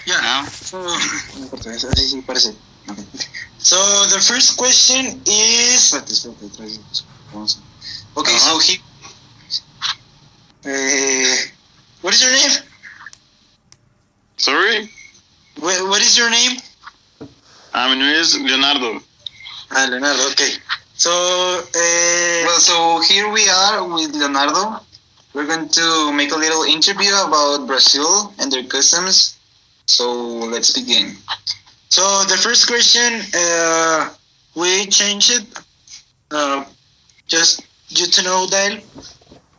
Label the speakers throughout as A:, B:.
A: Yeah.
B: Now?
A: So, no importa, así sí parece. Okay. So the first question is. Okay, so he. What is your name?
B: Sorry?
A: What is your name?
B: My name is Leonardo.
A: Leonardo. Okay. So so here we are with Leonardo. We're going to make a little interview about Brazil and their customs. So let's begin. So the first question, we changed it. Just you to know that.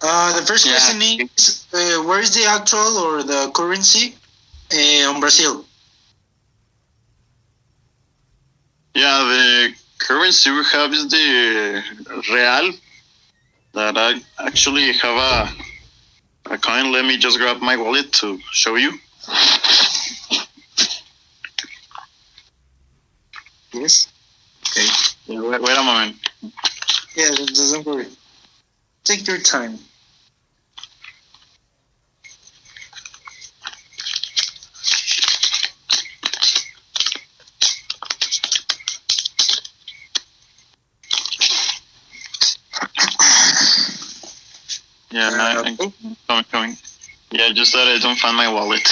A: The first question is, where is the actual or the currency on Brazil?
B: Yeah, the currency we have is the real. That I actually have a coin. Let me just grab my wallet to show you.
A: Yes. Okay.
B: Yeah, wait a moment.
A: Yeah, don't worry. Take your time.
B: Yeah, I'm coming. Yeah, just that I don't find my wallet.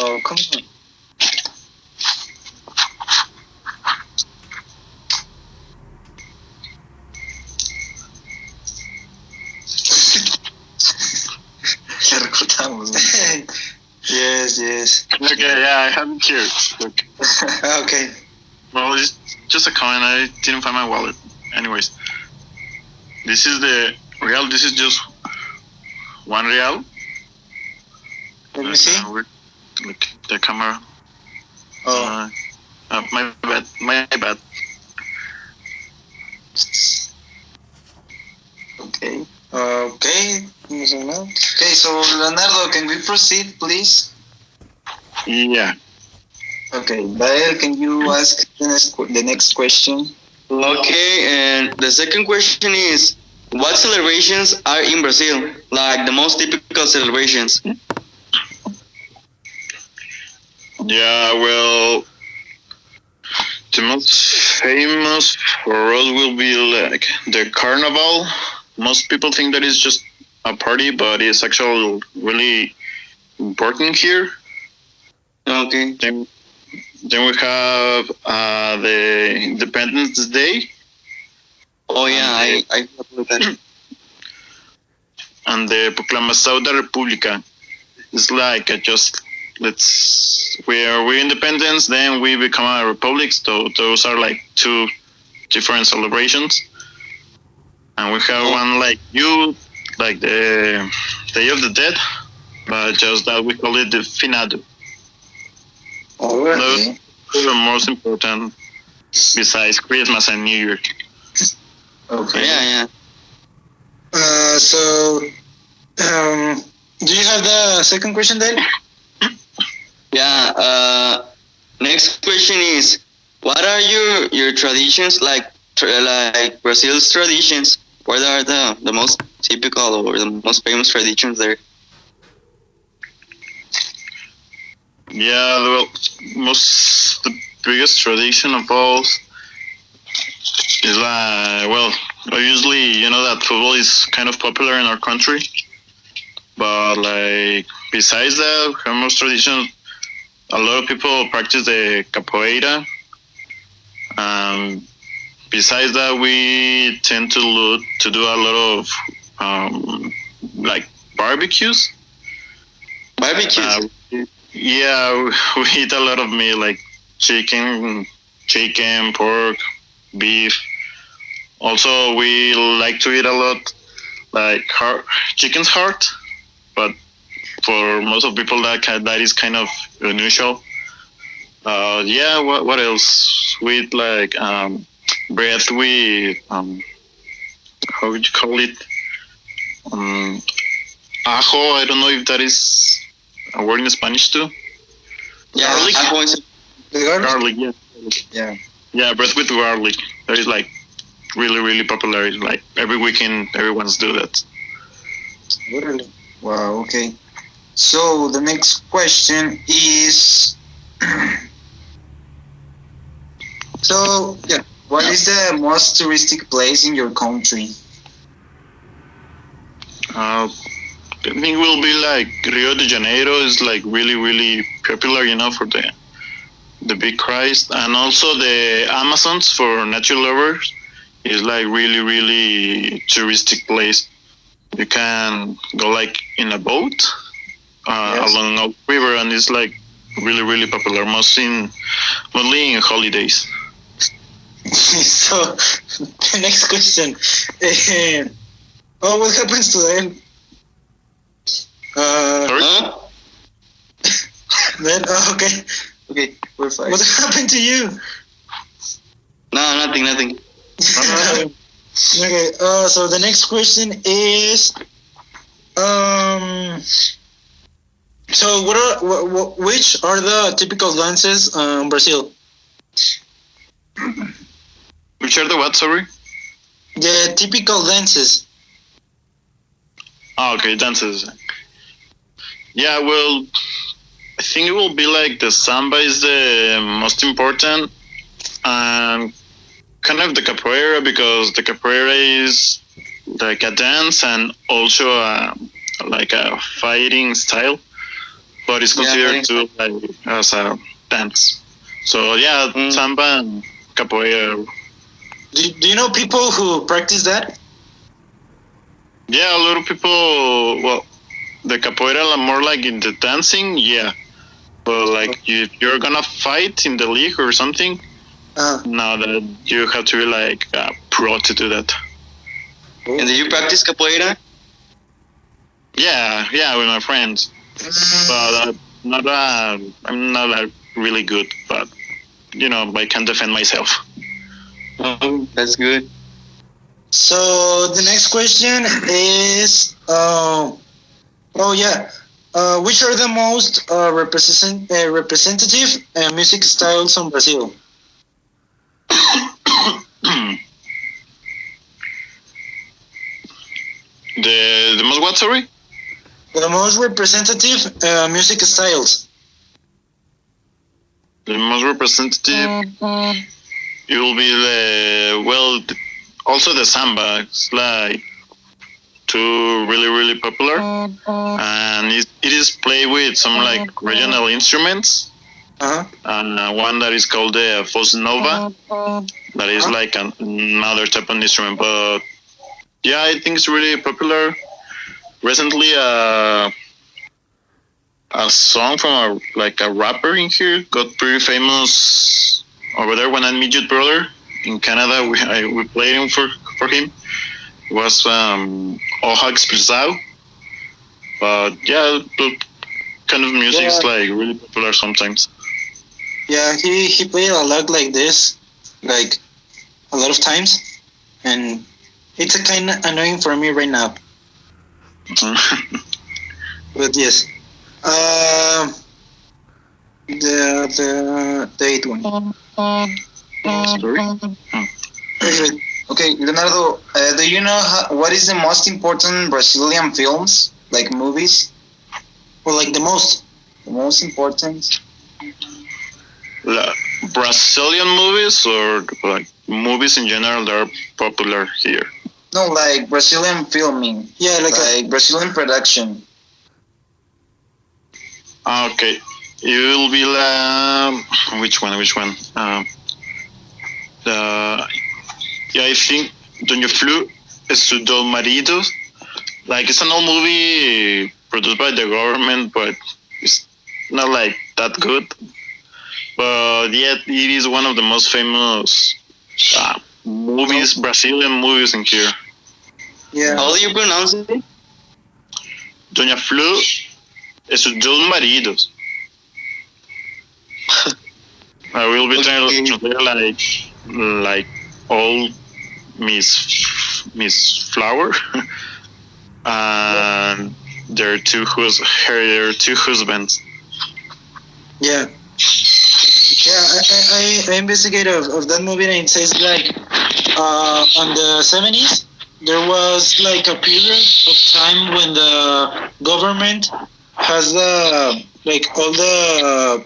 A: Oh, come on. La recortamos. Yes.
B: Okay, yeah, I have it here. Look.
A: Okay.
B: Well, it's just a coin. I didn't find my wallet. Anyways, this is the real. This is just one real.
A: Let me see.
B: Look, the camera.
A: Oh.
B: My bad.
A: Okay. Okay, so Leonardo, can we proceed, please?
B: Yeah.
A: Okay, Bael, can you ask the next question?
C: Okay, and the second question is, what celebrations are in Brazil? Like the most typical celebrations?
B: Yeah, well, the most famous for us will be like the carnival. Most people think that it's just a party, but it's actually really important here.
C: Okay.
B: Then we have the Independence Day.
C: Oh yeah, I heard that.
B: And the Proclamação da República. It's like we're independence, then we become a republic. So those are like two different celebrations. And we have one like the Day of the Dead, but just that we call it the Finado. Those are the most important besides Christmas and New Year.
A: Okay.
C: Yeah.
A: So, do you have the second question then?
C: Yeah. Next question is, what are your traditions like Brazil's traditions? What are the most typical or the most famous traditions there?
B: Yeah, well, the biggest tradition of all is obviously you know that football is kind of popular in our country, but like besides that, most tradition, a lot of people practice the capoeira. Besides that, we tend to do a lot of like barbecues.
C: Barbecues.
B: Yeah, we eat a lot of meat like chicken, pork, beef. Also, we like to eat a lot like chicken's heart, but for most of people that is kind of unusual. Yeah, what else? We eat like bread with how would you call it? Ajo. I don't know if that is a word in Spanish too.
C: Yeah,
B: garlic.
C: ajo is
B: Garlic,
A: yeah.
B: Yeah, bread with garlic. That is like really, really popular. It's like every weekend, everyone's do that.
A: Literally. Wow. Okay. So the next question is, So yeah, what is the most touristic place in your country?
B: I think will be like Rio de Janeiro is like really really popular, for the big Christ, and also the Amazons for nature lovers is like really really touristic place. You can go like in a boat
A: Yes.
B: along a river, and it's like really really popular, mostly in holidays.
A: So the next question. Oh, what happens to them?
B: Sorry?
C: Huh?
A: Then okay, okay, we're fine. What happened to you?
C: No, nothing.
A: Okay. So the next question is, so which are the typical dances in Brazil?
B: Which are the what? Sorry.
A: The typical dances.
B: Oh, okay, dances. Yeah, well, I think it will be like the samba is the most important, and kind of the capoeira, because the capoeira is like a dance and also like a fighting style, but it's considered to like as a dance. So yeah, samba and capoeira.
A: Do you know people who practice that?
B: Yeah, a lot of people. Well, the capoeira are more like in the dancing. Yeah, but like you're gonna fight in the league or something. Now that you have to be like a pro to do that.
C: And do you practice capoeira?
B: Yeah, with my friends. But I'm not really good, but I can defend myself.
C: Oh, that's good.
A: So the next question is, which are the most representative music styles in Brazil?
B: The most what? Sorry.
A: The most representative music styles.
B: The most representative. It will be also the samba. It's like two really really popular, and it is played with some like regional instruments. And one that is called the Fosse Nova, that is like another type of instrument. But yeah, I think it's really popular. Recently, a song from a rapper in here got pretty famous over there when I met your brother in Canada. We played him for him. It was Oha Expressao. But yeah, the kind of music is like really popular sometimes.
A: Yeah, he played a lot like this, like a lot of times, and it's a kind of annoying for me right now. But yes, the eighth one.
B: Sorry.
A: Okay, Leonardo, do you know what is the most important Brazilian films, like movies, or like the most important?
B: Brazilian movies or like movies in general that are popular here?
A: No, like Brazilian filming. Yeah, like Brazilian production.
B: Okay, it will be which one? I think Doña Flu Estudou Maridos. Like it's an old movie produced by the government, but it's not like that good. But yet it is one of the most famous movies, Brazilian movies in here.
A: Yeah.
C: How do you pronounce it?
B: Doña Flu Estudou Maridos. I will be trying to translate like old Miss Flower and their two husbands.
A: Yeah. Yeah, I investigated of that movie, and it says like on the 70s there was like a period of time when the government has like all the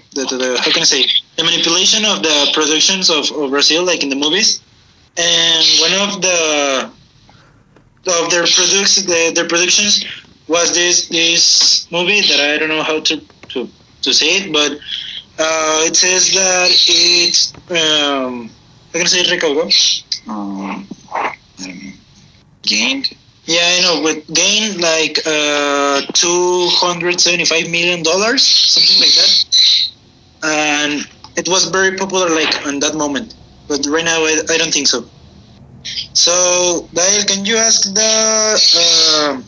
A: how can I say, the manipulation of the productions of Brazil, like in the movies. And one of their productions was this movie that I don't know how to say it, but it says that it's how can I say it, recaudó? I don't know. Gained. Yeah, I know, but gained like $275 million, something like that, and it was very popular like on that moment. But right now, I don't think so. So, Dale, can you ask the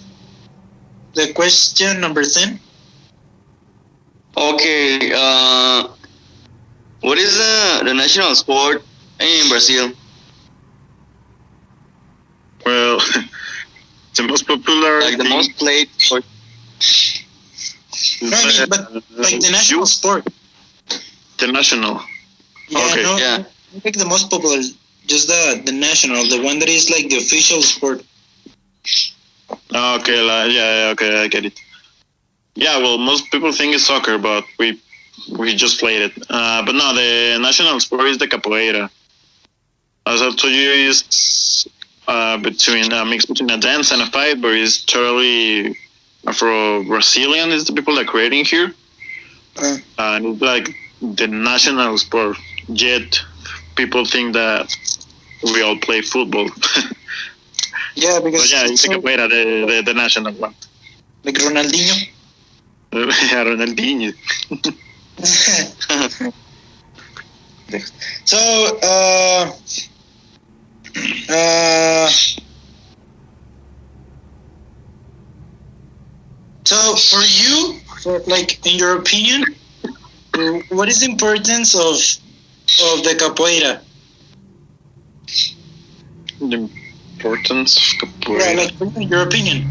A: question number 10?
C: Okay. What is the national sport in Brazil?
B: Well, the most popular,
C: like the most played sport.
A: No, I mean, but like the national sport.
B: The national.
A: Yeah,
B: okay.
A: no,
C: Yeah.
A: like the most popular, just the national, the one that is like the official sport.
B: Okay, yeah, okay, I get it. Yeah, well, most people think it's soccer, but we just played it. But no, the national sport is the capoeira. As I told you, it's between a mix between a dance and a fight, but it's totally Afro-Brazilian. Is the people that are creating here, and it's like the national sport. Yet people think that we all play football.
A: Yeah, because
B: but yeah, it's the capoeira, the national one.
A: Like Ronaldinho.
B: Ronaldinho.
A: So, so for you, like in your opinion, what is the importance of the capoeira?
B: The importance of capoeira.
A: Yeah, like in your opinion.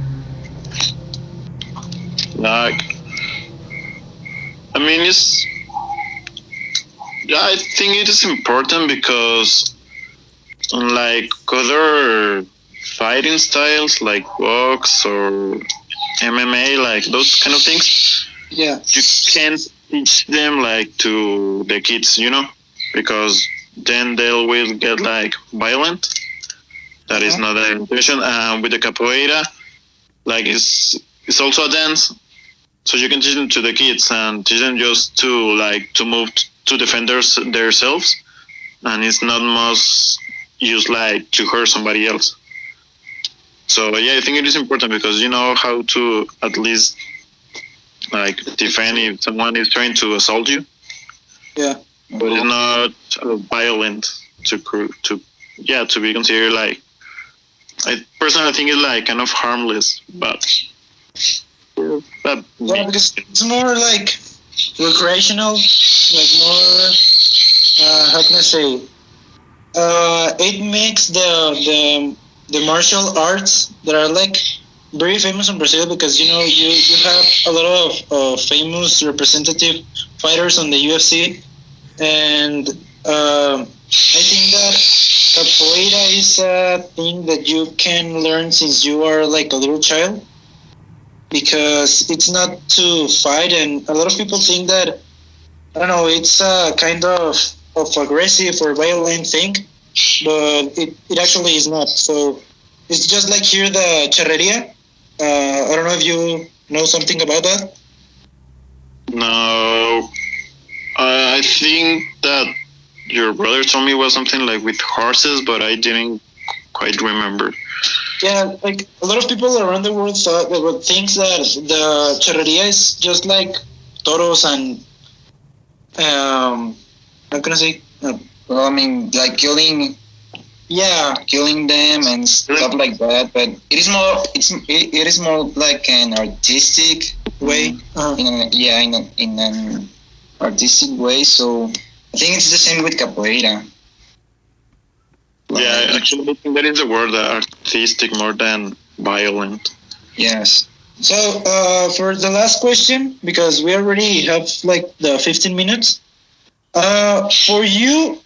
B: Like, I mean, I think it is important because unlike other fighting styles like box or MMA, like those kind of things,
A: yeah,
B: you can't teach them like to the kids, because then they will get like violent. That is not the intention. With the capoeira, like it's also a dance, so you can teach them to the kids and teach them just to move to defend themselves, and it's not much used like to hurt somebody else. So yeah, I think it is important because you know how to at least like defend if someone is trying to assault you.
A: Yeah,
B: but it's not violent to be considered like. I personally think it's like kind of harmless, but
A: yeah, because it's more like recreational, like more. How can I say? It makes the martial arts that are like very famous in Brazil because you have a lot of famous representative fighters on the UFC, and I think that capoeira is a thing that you can learn since you are like a little child, because it's not to fight, and a lot of people think that, I don't know, it's a kind of aggressive or violent thing, but it actually is not. So it's just like here the charreria. I don't know if you know something about that.
B: No, I think that your brother told me it was something like with horses, but I didn't quite remember.
A: Yeah, like a lot of people around the world thinks that the charreria is just like toros and how can I say? Well, I mean, like killing them and stuff like that. But it is more like an artistic way. In an artistic way. So I think it's the same with capoeira.
B: Yeah, actually, I think that is the word, artistic more than violent.
A: Yes. So for the last question, because we already have like the 15 minutes, for you,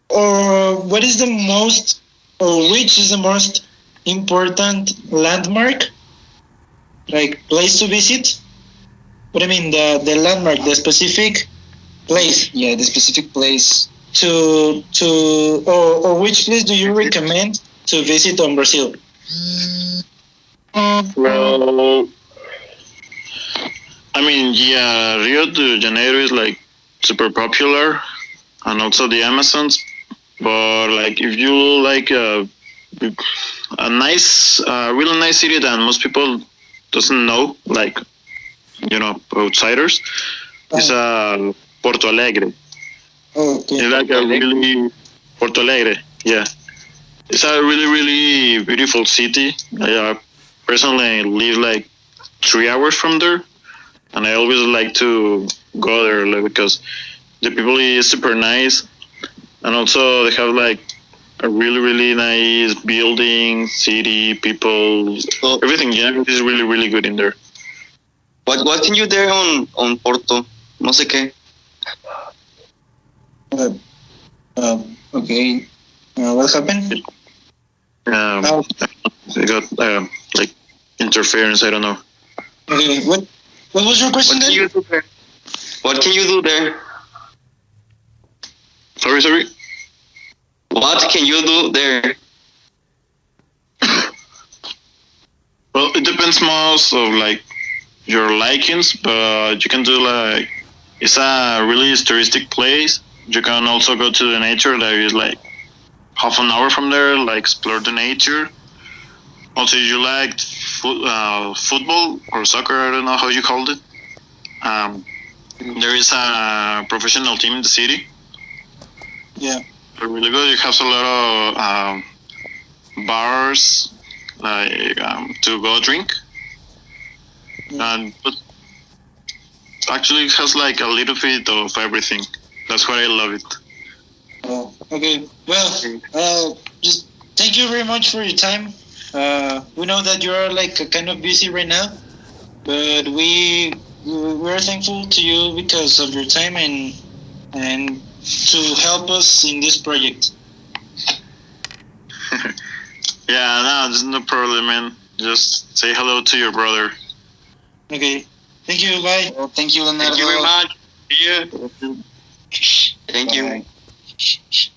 A: or what is the most, or which is the most important landmark, like place to visit
D: what I mean, the landmark, the specific place.
A: Yeah, the specific place.
D: Or which place do you recommend to visit on Brazil?
B: Well, I mean, yeah, Rio de Janeiro is like super popular, and also the Amazons. But like, if you like a nice, really nice city that most people doesn't know, like outsiders, is Porto Alegre.
D: Okay.
B: It's like a really Porto Alegre, yeah. It's a really really beautiful city. I personally live like 3 hours from there, and I always like to go there like, because the people is super nice, and also they have like a really really nice building, city, people,
C: So
B: everything. Yeah, is really really good in there.
C: what can you there on Porto? No sé qué.
D: Okay. What happened?
B: Um, I got like interference. I don't know.
D: Okay. What was your question
C: What can
D: then?
C: you do there? What can you do there?
B: Sorry.
C: What can you do there?
B: Well, it depends most of like your likings, but you can do like, it's a really touristic place. You can also go to the nature that is like half an hour from there, like explore the nature. Also, if you like football or soccer, I don't know how you called it. Um, there is a professional team in the city.
D: Yeah.
B: They're really good. It has a lot of bars, like to go drink, and but actually it has like a little bit of everything. That's why I love it.
D: Oh, okay. Well, just thank you very much for your time. We know that you are like kind of busy right now, but we're thankful to you because of your time and to help us in this project.
B: Yeah, no, there's no problem, man. Just say hello to your brother.
D: Okay. Thank you. Bye.
A: Well, thank you, Leonardo.
C: Thank you very much. See you. Thank you.
A: Bye.